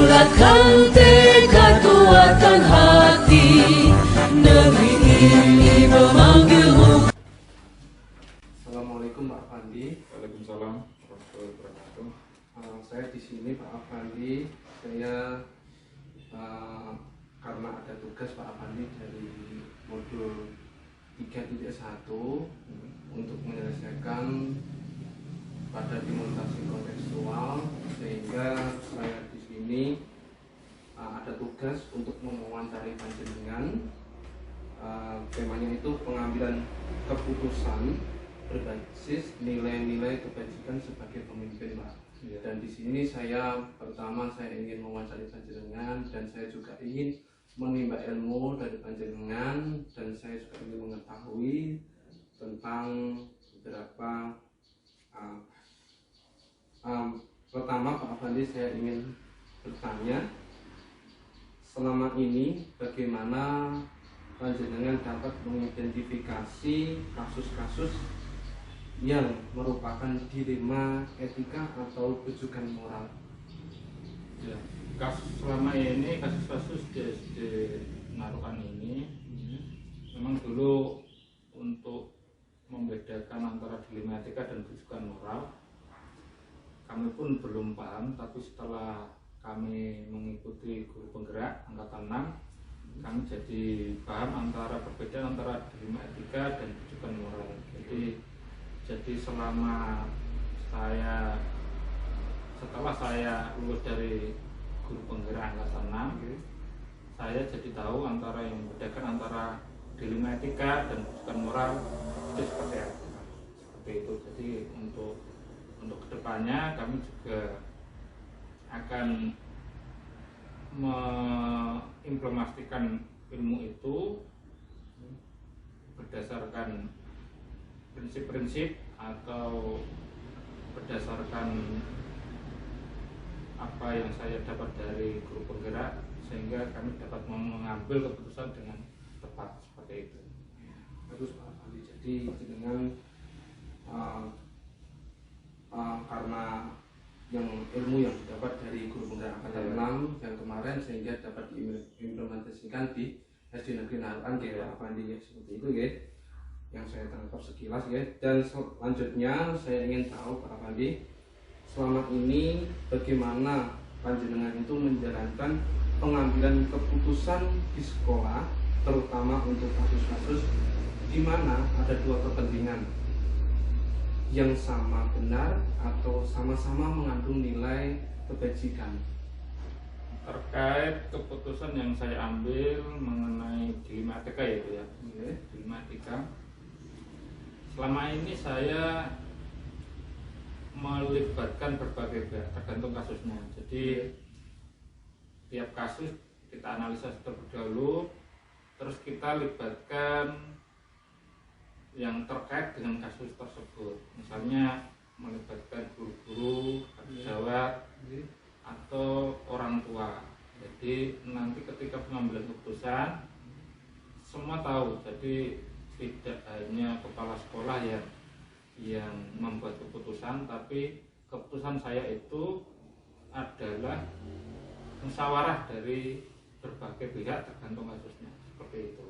Bulatkan tekad, kuatkan hati, negeri ini memanggilmu. Assalamualaikum Pak Afandi. Waalaikumsalam warahmatullahi wabarakatuh. Saya di sini Pak Afandi. Saya karena ada tugas Pak Afandi dari modul 3.1 untuk menyelesaikan pada dimutasi kontekstual, sehingga saya di sini ada tugas untuk mewawancari panjenengan. Temanya itu pengambilan keputusan berbasis nilai-nilai kebajikan sebagai pemimpin, Pak. Dan di sini pertama saya ingin mewawancari panjenengan, dan saya juga ingin menimba ilmu dari panjenengan, dan saya juga ingin mengetahui tentang beberapa pertama Pak Afandi, saya ingin bertanya, selama ini bagaimana panjenengan dapat mengidentifikasi kasus-kasus yang merupakan dilema etika atau rujukan moral? Ya, selama ini kasus-kasus di SD Narukan ini memang dulu untuk membedakan antara dilema etika dan rujukan moral kami pun belum paham, tapi setelah kami mengikuti guru penggerak angkatan 6, kami jadi paham antara perbedaan antara dilema etika dan rujukan moral. Jadi setelah saya lulus dari guru penggerak angkatan 6, saya jadi tahu antara yang membedakan antara dilema etika dan rujukan moral itu seperti apa. Seperti itu. Jadi untuk kedepannya kami juga akan mengimplementasikan ilmu itu berdasarkan prinsip-prinsip atau berdasarkan apa yang saya dapat dari guru penggerak, sehingga kami dapat mengambil keputusan dengan tepat seperti itu. Terus Pak Afandi, jadi dengan karena yang ilmu yang didapat dari guru penggerak angkatan 6 yang kemarin, sehingga dapat diimplementasikan di SD Negeri Narukan, Pak Afandi, seperti itu ya, yang saya tangkap sekilas ya. Dan selanjutnya saya ingin tahu Pak Afandi, selama ini bagaimana panjenengan itu menjalankan pengambilan keputusan di sekolah, terutama untuk kasus-kasus di mana ada dua kepentingan yang sama benar atau sama-sama mengandung nilai kebajikan. Terkait keputusan yang saya ambil mengenai dilema etika, yaitu ya, dilema etika, selama ini saya melibatkan berbagai pihak tergantung kasusnya. Jadi tiap kasus kita analisa terlebih dahulu, terus kita libatkan yang terkait dengan kasus tersebut. Misalnya melibatkan guru-guru, pejabat, atau orang tua. Jadi nanti ketika pengambilan keputusan semua tahu. Jadi tidak hanya kepala sekolah yang membuat keputusan, tapi keputusan saya itu adalah musyawarah dari berbagai pihak tergantung kasusnya, seperti itu.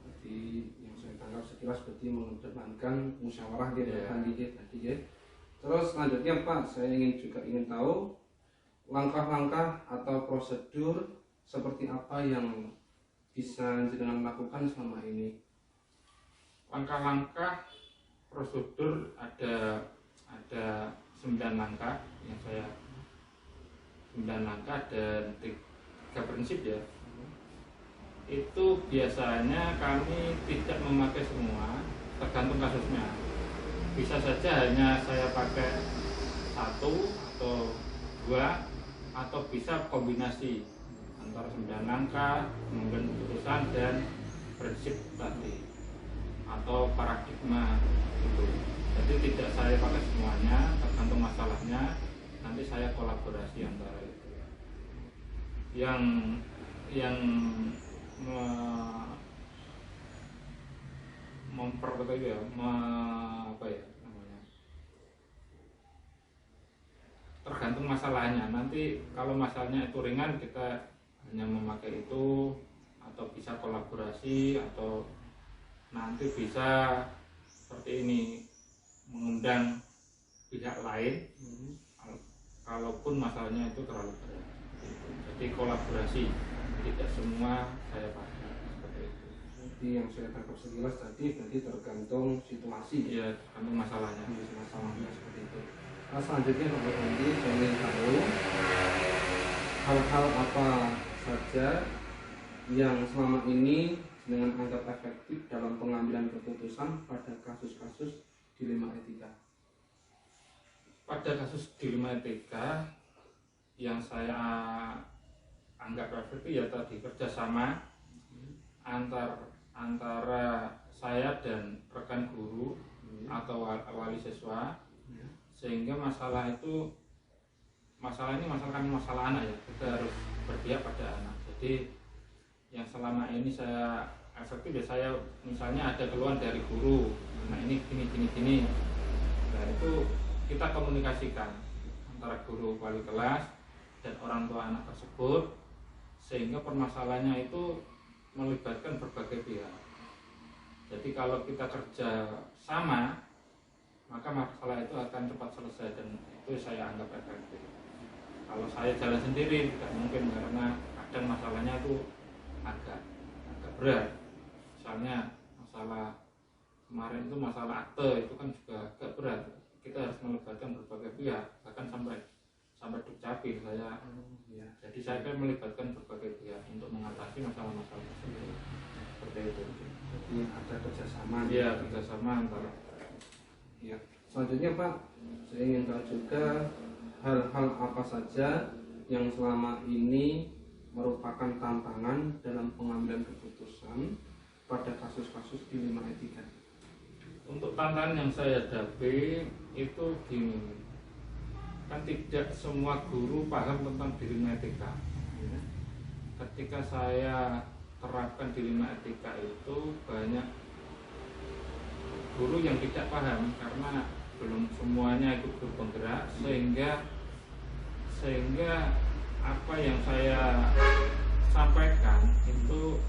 Jadi yang saya tangkap sekilas berarti mengedepankan musyawarah tadi ya. Terus selanjutnya Pak, saya ingin tahu langkah-langkah atau prosedur seperti apa yang bisa jenengan lakukan selama ini. Langkah-langkah prosedur ada 9 langkah yang saya 9 langkah dan 3 prinsip ya. Itu biasanya kami tidak memakai semua, tergantung kasusnya. Bisa saja hanya saya pakai 1 atau 2, atau bisa kombinasi antara 9 langkah, kemudian keputusan dan prinsip tadi atau paradigma itu. Jadi tidak saya pakai semuanya, tergantung masalahnya. Nanti saya kolaborasi antara itu. Yang tergantung tergantung masalahnya. Nanti kalau masalahnya itu ringan, kita hanya memakai itu, atau bisa kolaborasi, atau nanti bisa seperti ini mengundang pihak lain kalaupun masalahnya itu terlalu berat. Jadi kolaborasi, tidak semua saya pakai seperti itu. Jadi yang saya tangkap sekilas tadi berarti tergantung situasi. Iya, tergantung masalahnya. Masalahnya seperti itu. Nah, selanjutnya Pak Effendi, saya ingin tahu hal-hal apa saja yang selama ini dengan anggap efektif dalam pengambilan keputusan pada kasus-kasus dilema etika. Pada kasus dilema etika yang saya anggap efektif ya tadi kerjasama antara saya dan rekan guru atau wali siswa, sehingga masalah ini masalah anak ya, kita harus berpihak pada anak. Jadi yang selama ini saya efektif ya, saya misalnya ada keluhan dari guru, nah ini gini, nah itu kita komunikasikan antara guru, wali kelas, dan orang tua anak tersebut, sehingga permasalahannya itu melibatkan berbagai pihak. Jadi kalau kita kerja sama, maka masalah itu akan cepat selesai, dan itu saya anggap efektif. Kalau saya jalan sendiri tidak mungkin, karena kadang masalahnya itu agak berat. Misalnya masalah kemarin itu masalah akte, itu kan juga agak berat. Kita harus melibatkan berbagai pihak, bahkan sampai dukcapil saya. Jadi saya akan melibatkan berbagai pihak untuk mengatasi masalah-masalah tersebut. Seperti itu. Jadi ada kerjasama. Iya, kerjasama antara. Ya. Selanjutnya Pak, saya ingin tahu juga hal-hal apa saja yang selama ini merupakan tantangan dalam pengambilan keputusan pada kasus-kasus dilema etika. Untuk tantangan yang saya hadapi itu gini, kan tidak semua guru paham tentang dilema etika. Ketika saya terapkan dilema etika itu, banyak guru yang tidak paham karena belum semuanya ikut bergerak, sehingga apa yang saya sampaikan itu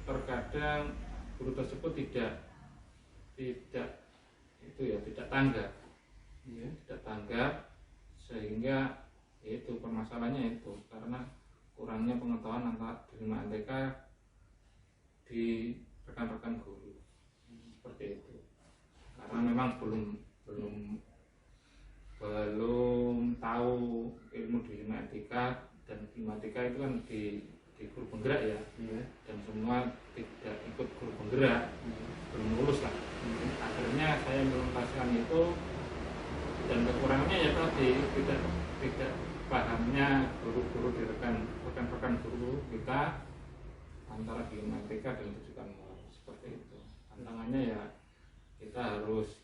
terkadang guru tersebut tidak tanggap, sehingga itu permasalahannya itu karena kurangnya pengetahuan antara dilema etika di rekan-rekan guru, seperti itu. Karena memang belum tahu ilmu dilema etika, dan dilema etika itu kan di guru penggerak ya, dan semua tidak ikut guru penggerak, belum lulus lah. Akhirnya saya menuntaskan itu, dan kekurangannya ya tadi tidak pahamnya guru-guru di rekan-rekan guru kita antara dilema etika dan rujukan moral, seperti itu. Tantangannya ya kita harus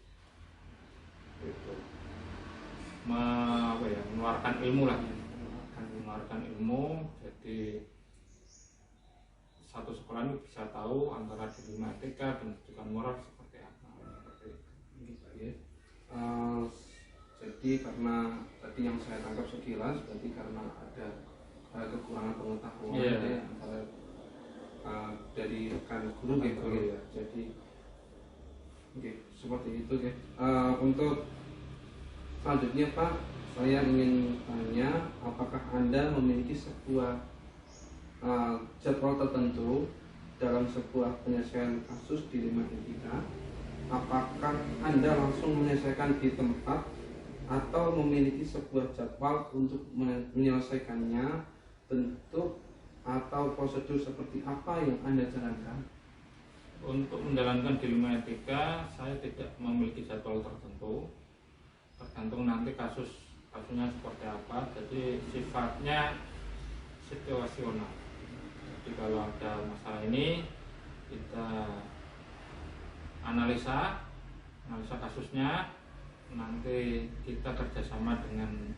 mengeluarkan ilmu, jadi satu sekolah ini bisa tahu antara dilema etika dan rujukan moral seperti apa. Jadi karena tadi yang saya tangkap sekilas berarti karena ada kekurangan pengetahuan antara dari rekan guru gitu ya. Jadi seperti itu ya. Untuk selanjutnya Pak, saya ingin tanya, apakah Anda memiliki sebuah jadwal tertentu dalam sebuah penyelesaian kasus dilema etika? Apakah Anda langsung menyelesaikan di tempat atau memiliki sebuah jadwal untuk menyelesaikannya? Bentuk atau prosedur seperti apa yang Anda jalankan? Untuk menjalankan dilema etika, saya tidak memiliki jadwal tertentu, tergantung nanti kasusnya seperti apa. Jadi sifatnya situasional. Jadi kalau ada masalah ini, kita analisa kasusnya, nanti kita kerjasama dengan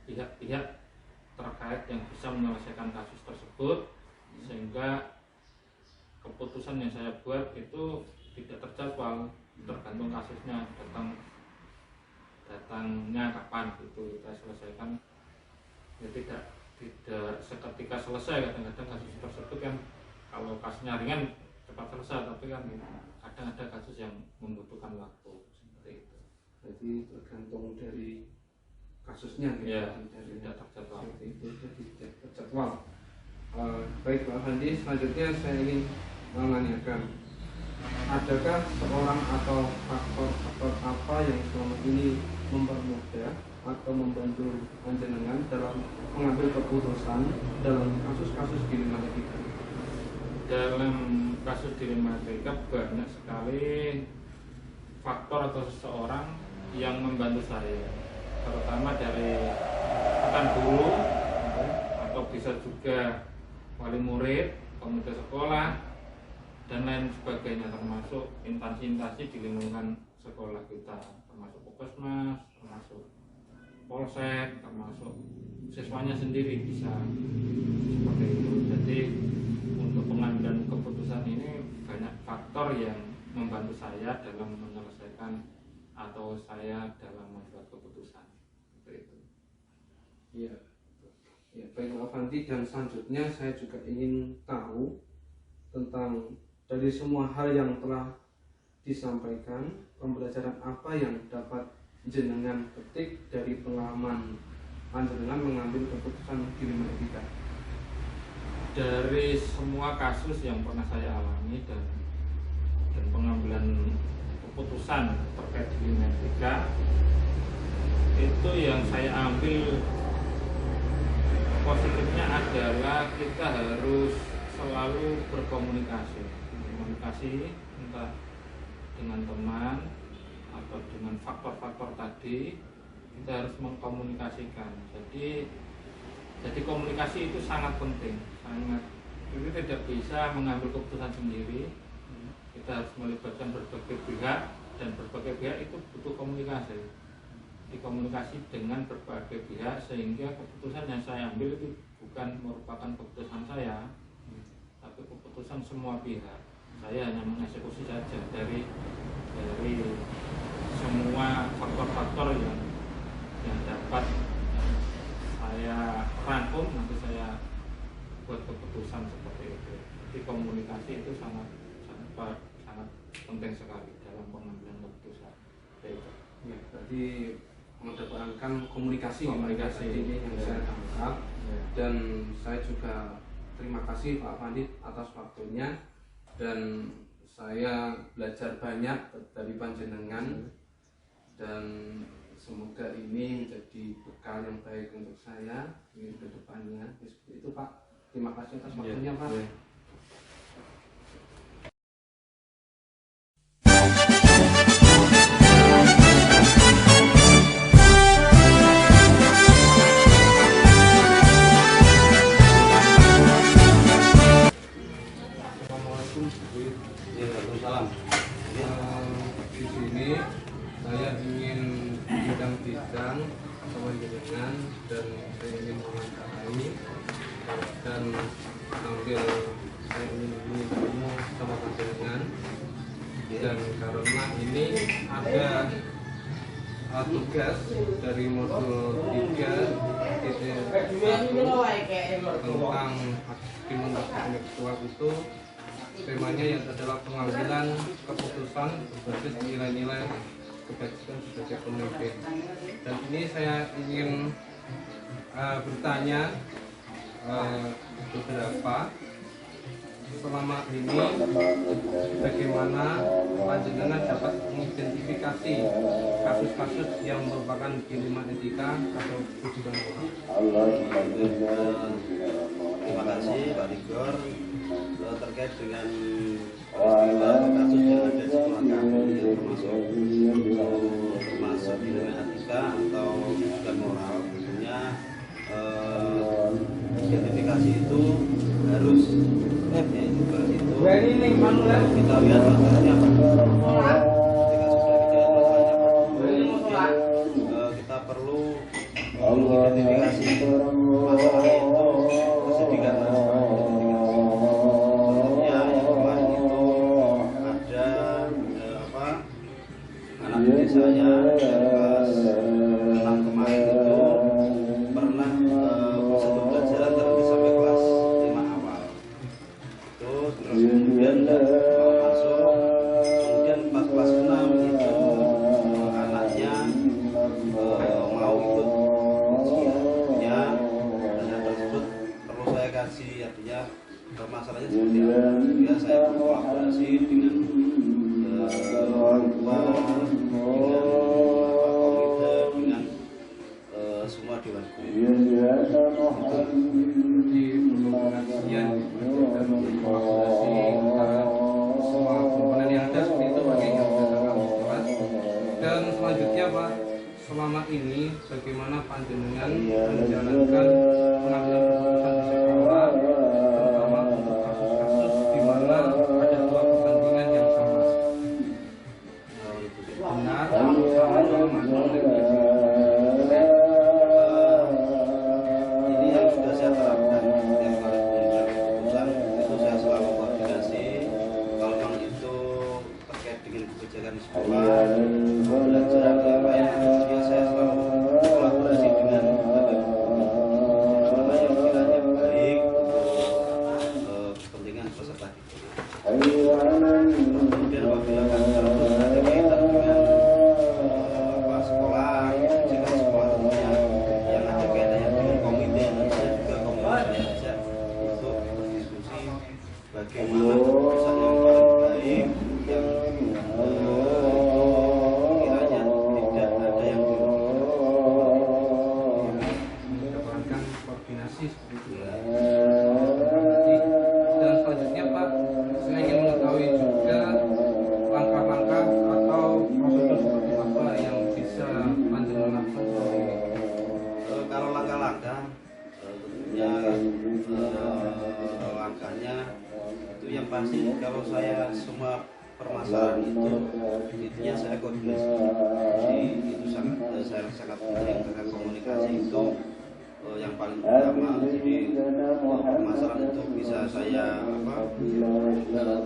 pihak-pihak terkait yang bisa menyelesaikan kasus tersebut, sehingga keputusan yang saya buat itu tidak terjadwal, tergantung kasusnya datang datangnya kapan gitu kita selesaikan. Ya tidak seketika selesai, kadang-kadang kasus tersebut kan kalau kasusnya ringan cepat selesai, tapi kan kadang ada kasus yang membutuhkan waktu seperti itu. Jadi tergantung dari kasusnya gitu. Ya, dari tidak terjadwal. seperti itu, jadi tidak terjadwal. Baik Pak Fandi, selanjutnya saya ingin menanyakan, adakah seorang atau faktor-faktor apa yang selama ini mempermudah atau membantu panjenengan dalam mengambil keputusan dalam kasus-kasus dilematika? Dalam kasus dilematika banyak sekali faktor atau seseorang yang membantu saya, terutama dari rekan guru atau bisa juga wali murid, komite sekolah dan lain sebagainya, termasuk instansi-instansi di lingkungan sekolah kita, termasuk Puskesmas, termasuk polsek, termasuk siswanya sendiri bisa seperti itu. Jadi untuk pengambilan keputusan ini banyak faktor yang membantu saya dalam menyelesaikan atau saya dalam membuat keputusan seperti itu. Iya. Ya, baik Pak Fandi, dan selanjutnya saya juga ingin tahu tentang dari semua hal yang telah disampaikan, pembelajaran apa yang dapat jenengan petik dari pengalaman panjenengan mengambil keputusan dilematika? Dari semua kasus yang pernah saya alami dan pengambilan keputusan terkait dilematika, itu yang saya ambil positifnya adalah kita harus selalu berkomunikasi entah dengan teman atau dengan faktor-faktor tadi. Kita harus mengkomunikasikan. Jadi komunikasi itu sangat penting, Kita tidak bisa mengambil keputusan sendiri. Kita harus melibatkan berbagai pihak, dan berbagai pihak itu butuh komunikasi. Dikomunikasi dengan berbagai pihak sehingga keputusan yang saya ambil itu bukan merupakan keputusan saya, tapi keputusan semua pihak. Saya hanya mengeksekusi saja dari semua faktor-faktor yang dapat saya rangkum, nanti saya buat keputusan seperti itu. Jadi komunikasi itu sangat penting sekali dalam pengambilan keputusan. Ya, berarti mengedepankan komunikasi ini yang saya tangkap. Dan saya juga terima kasih Pak Fandi atas waktunya, dan saya belajar banyak dari panjenengan, dan semoga ini menjadi bekal yang baik untuk saya di kedepannya. Seperti itu Pak, terima kasih atas waktunya Pak. Waalaikumsalam. Di sini saya ingin bincang-bincang sama jenengan, dan saya ingin mewawancarai, dan sambil saya ingin bertemu sama jenengan, dan karena ini ada tugas dari modul 3.1 tentang imunitas intelektual itu. Temanya yang adalah pengambilan keputusan berbasis nilai-nilai kebajikan sebagai pemimpin. Dan ini saya ingin bertanya beberapa, selama ini bagaimana panjenengan dapat mengidentifikasi kasus-kasus yang merupakan dilema etika atau ujian moral? Terima kasih Pak Tigor. Terkait dengan peristiwa kasus yang ada di sekolah kami, termasuk dilema etika atau ujian moral, tentunya identifikasi itu harus kita lihat masalahnya apa. Ketika sudah dilihat masalahnya apa, kemudian kita perlu mengidentifikasi masalah itu terjadi karena contohnya yang kemarin itu ada anak diri saya dari kelas permasalahannya seperti apa. Ya saya berkolaborasi dengan orang tua, dengan komite, dengan semua dewan guru. Jadi perlu pengajian dan kolaborasi antara semua komponen yang ada seperti itu Pak yang sudah kami jelas. Dan selanjutnya Pak, selama ini bagaimana panjenengan menjalankan pengambilan keputusan di sekolah, terutama untuk kasus-kasus di mana ada dua kepentingan yang sama, benar atau salah dalam masalah regulasi. Ini yang sudah saya terapkan setiap kali pengambilan keputusan itu saya selalu koordinasi. Kalau memang itu terkait dengan kebijakan di sekolah, belajar yang lain, ya saya selalu kolaborasi dengan mana yang kiranya baik untuk kepentingan peserta didik. Kemudian apabila kasus ada kaitan dengan sekolah, kebijakan sekolah tentunya yang ada kaitannya dengan komite, saya juga komite saya ajak untuk berdiskusi bagaimana keputusan yang paling baik yang kiranya tidak ada yang Mendapatkan koordinasi seperti itu. ya. Dan selanjutnya Pak, saya ingin mengetahui juga langkah-langkah atau prosedur seperti apa yang bisa panjenengan lakukan selama ini. Kalau langkah-langkah tentunya langkahnya itu yang pasti kalau saya semua permasalahan itu intinya saya koordinasi. Jadi itu saya sangat penting karena komunikasi itu yang paling utama. Jadi permasalahan itu bisa saya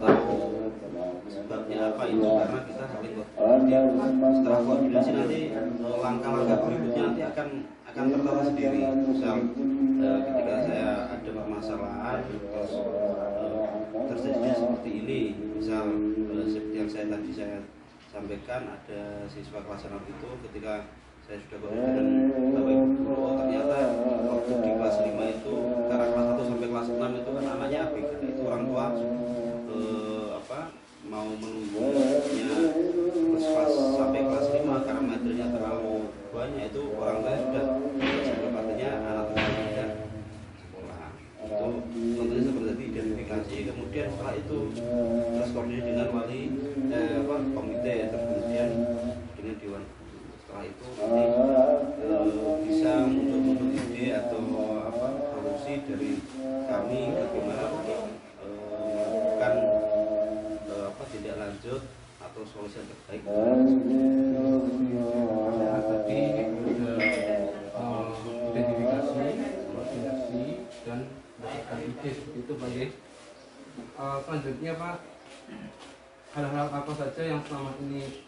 tahu sebabnya apa itu karena kita saling koordinasi. Setelah koordinasi nanti langkah-langkah berikutnya nanti akan tertata sendiri. Misal ketika saya ada permasalahan terus terjadinya seperti ini, misal seperti yang saya sampaikan ada siswa kelas 6 itu ketika saya sudah koordinasi dan Bapak Ibu guru, oh ternyata waktu di kelas 5 itu karena kelas 1 sampai kelas 6 itu kan anaknya ABG, itu orang tua mau menunggunya kelas sampai kelas 5 karena materinya terlalu banyak, itu orang tua sudah sebelum artinya anak tidak sekolah. Itu tentunya seperti itu identifikasi, kemudian setelah itu terus koordinasi dengan wali komite, terus kemudian dengan dewan. Setelah itu nanti bisa muncul ide atau solusi dari kami bagaimana untuk melakukan tidak lanjut atau solusi yang terbaik. Tadi identifikasi, koordinasi, dan mendapatkan ide seperti itu Pak. Selanjutnya Pak, hal-hal apa saja yang selama ini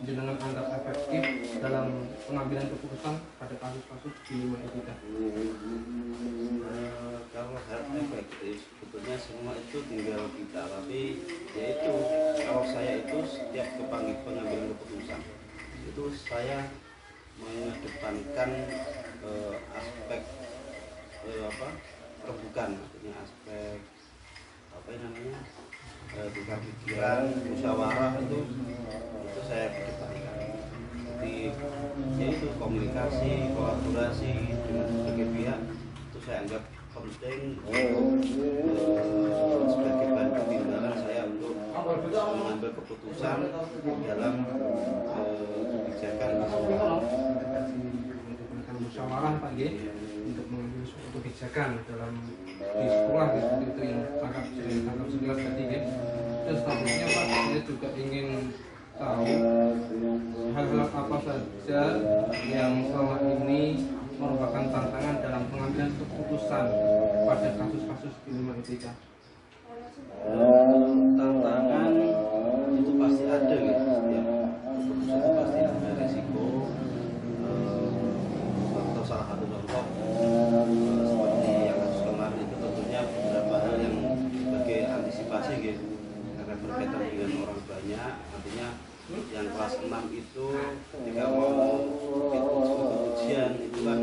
jenengan anggap efektif dalam pengambilan keputusan pada kasus-kasus di lima etika? Kalau hal efektif sebetulnya semua itu tinggal kita, tapi yaitu kalau saya itu setiap pengambilan keputusan itu saya mengedepankan aspek terbuka, artinya aspek tukar pikiran, musyawarah itu saya kedepankan. Jadi yaitu komunikasi, kolaborasi dengan berbagai pihak itu saya anggap penting sebagai bahan pertimbangan saya untuk mengambil keputusan dalam kebijakan di sekolah. Menggunakan musyawarah Pak untuk mengambil suatu kebijakan dalam di sekolah seperti itu yang tangkap sekilas tadi Terus selanjutnya Pak, saya juga ingin tahu hal-hal apa saja yang selama ini merupakan tantangan dalam pengambilan keputusan pada kasus-kasus di lima etika. Tantangan itu pasti ada gitu, setiap keputusan itu pasti ada resiko atau salah satu contoh seperti yang kasus kemarin itu tentunya beberapa hal yang sebagai antisipasi gitu, karena berkaitan dengan orang banyak, artinya yang kelas 6 itu ketika mau ikut ujian itu kan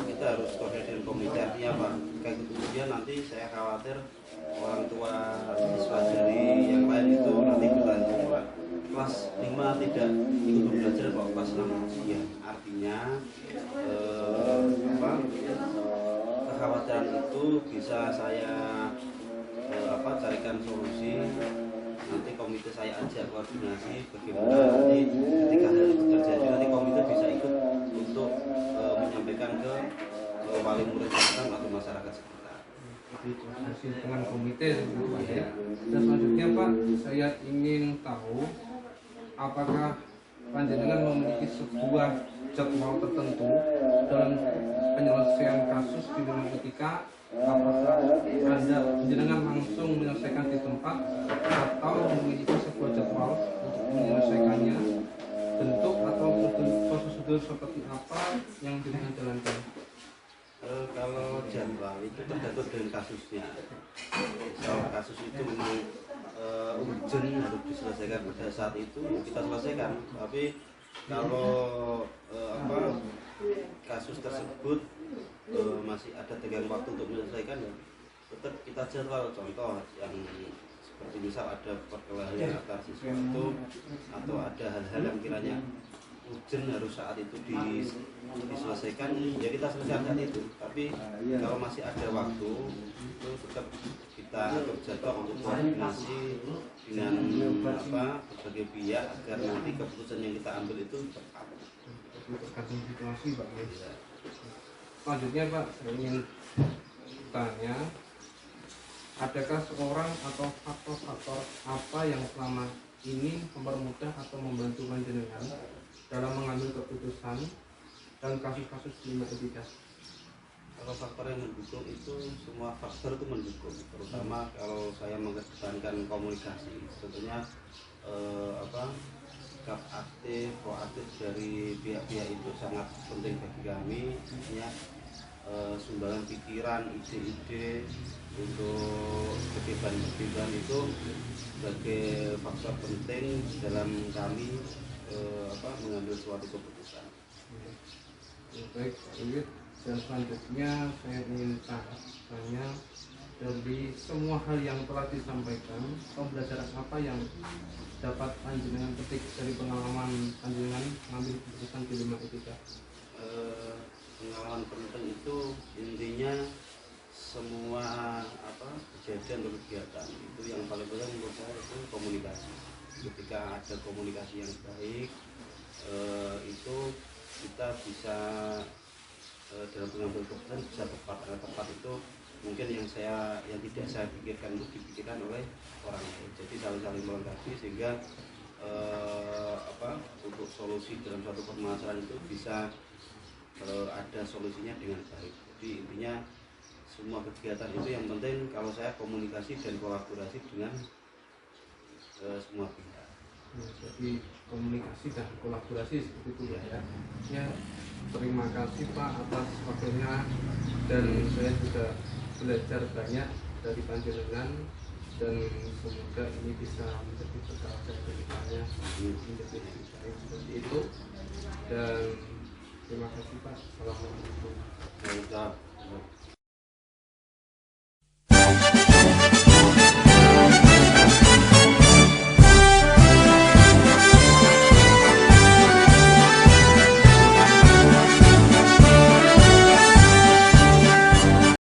kita harus koordinasi dengan komite. Artinya apa? Kayak kemudian nanti saya khawatir orang tua siswa dari yang lain itu nanti bertanya, kelas 5 tidak ikut belajar kok kelas 6 ujian. Artinya kekhawatiran itu bisa saya carikan solusi. Nanti komite saya ajak koordinasi bagaimana nanti ketika hal itu terjadi, nanti komite bisa ikut untuk menyampaikan ke wali murid atau masyarakat sekitar. Jadi koordinasi dengan komite seperti itu Pak ya. Dan selanjutnya Pak, saya ingin tahu apakah panjenengan memiliki sebuah jadwal tertentu dalam penyelesaian kasus di bidang etika. Apakah Anda panjenengan langsung menyelesaikan di tempat atau memiliki sebuah jadwal untuk menyelesaikannya, bentuk atau prosedur seperti apa yang dengan jalankan? Kalau jadwal itu tergantung dengan kasusnya. Kalau kasus itu memang urgent harus diselesaikan pada saat itu, ya kita selesaikan. Tapi kalau kasus tersebut masih ada tenggang waktu untuk menyelesaikan, ya tetap kita jadwal. Contoh yang seperti misal ada perkelahian antar siswa itu, atau ada hal-hal yang kiranya urgent harus saat itu diselesaikan, ya kita selesaikan saat itu. Tapi kalau masih ada waktu itu tetap kita atur jadwal untuk koordinasi dengan berbagai pihak agar nanti keputusan yang kita ambil itu tepat. Tergantung situasi Pak ya. Selanjutnya Pak, saya ingin tanya, adakah seorang atau faktor-faktor apa yang selama ini mempermudah atau membantu panjenengan dalam mengambil keputusan dan kasus-kasus dilema etika? Kalau faktor yang mendukung itu, semua faktor itu mendukung, terutama kalau saya mengedepankan komunikasi. Tentunya sikap aktif, proaktif dari pihak-pihak itu sangat penting bagi kami. Artinya sumbangan pikiran, ide-ide untuk pertimbangan itu sebagai faktor penting dalam kami mengambil suatu keputusan. Baik, dan selanjutnya saya ingin tanya, dari semua hal yang telah disampaikan, pembelajaran apa yang dapat panjenengan petik dari pengalaman panjenengan mengambil keputusan dilema etika? Pengalaman penting itu intinya semua kejadian atau kegiatan itu yang paling penting menurut saya itu komunikasi. Ketika ada komunikasi yang baik, itu kita bisa dalam pengambil keputusan bisa tepat. Karena tepat itu mungkin yang tidak saya pikirkan itu dipikirkan oleh orang lain. Jadi saling melengkapi sehingga untuk solusi dalam suatu permasalahan itu bisa ada solusinya dengan baik. Jadi intinya semua kegiatan itu yang penting kalau saya komunikasi dan kolaborasi dengan semua pihak. Jadi komunikasi dan kolaborasi seperti itu ya. Ya, terima kasih Pak atas waktunya, dan saya juga belajar banyak dari panjenengan, dan semoga ini bisa menjadi bekal saya ke depannya menjadi baik seperti itu. Dan terima kasih Pak. Assalamualaikum.